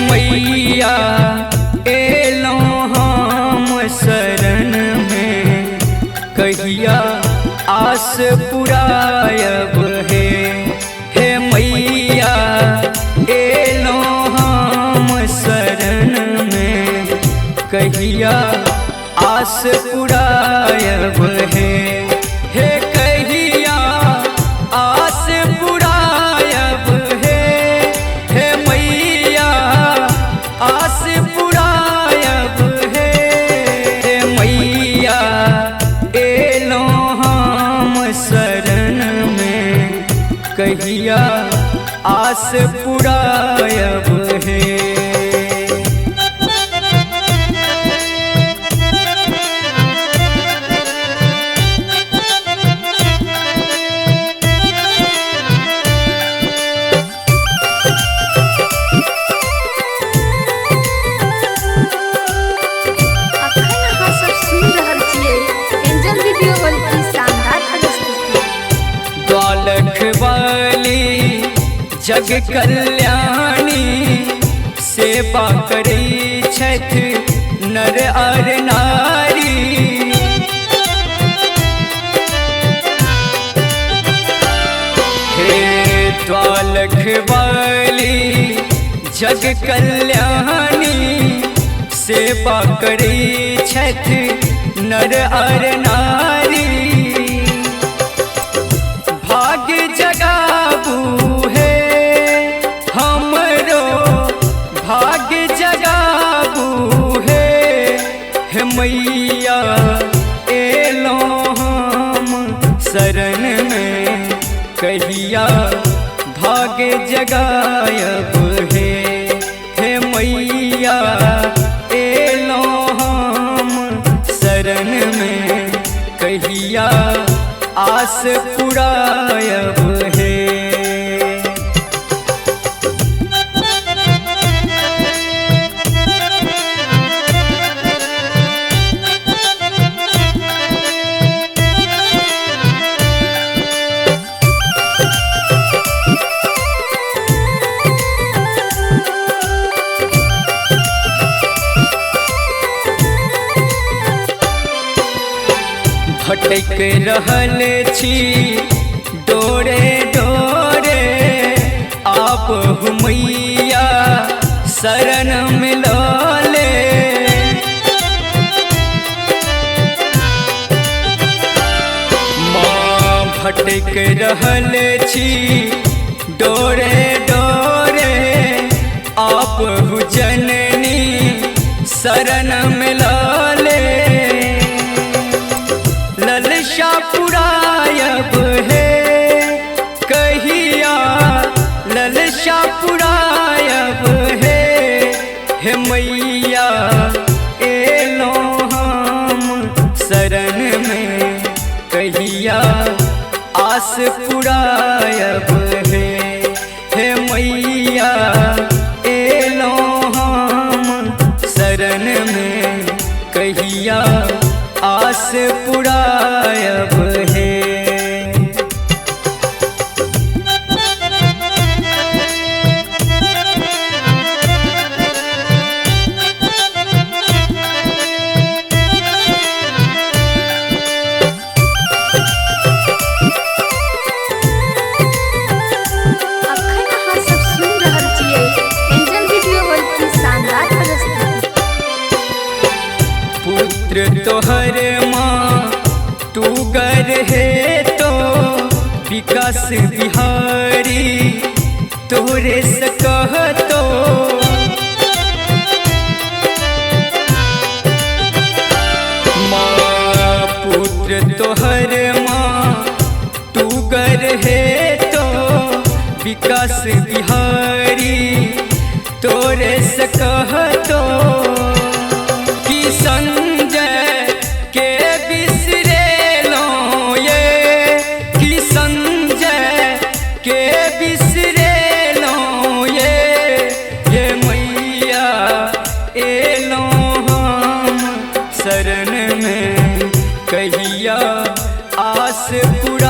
मैया एलो हम शरण में, कहिया आस पुरायब हे मैया एलो हम शरण में, कहिया आस पुरायब हे कहिया आस पुरायब हे मैया आस पुरायब हे मैया एलो हम शरण में, कहिया आस पुरायब है। जग कल्याणी सेवा करी छठ नर और नारी, हे द्वालख वाली जग कल्याणी सेवा करी छठ नर और नारी, भाग्य जगाबू भाग्य जगाबू हे मैया एलो हम शरण में, कहिया भाग्य जगायब हे मैया एलो हम शरण में, कहिया आस पुरायब है। भटक रहल छी डोरे डोरे, आप मैया शरण मिलले, माँ भटक रहल छी डोरे डोरे, आप जननी शरण मिलले, ललसा पुरायब कहिया ललसा पुरायब हे मैया एलो हम शरण में, कहिया आस पुरायब हे मैया एलो हम शरण में, कहिया आस पुरायब है। पुत्र तोहर माँ तू गर है तो विकास बिहारी तोरे से कहतो, माँ पुत्र तोहर माँ तू गर है तो विकास बिहारी तोरे से कहतो, कि संजय के बिसरे लो ये, कि संजय के बिसरे लो ये मैया एलो हम शरण में, कहिया आस पुरा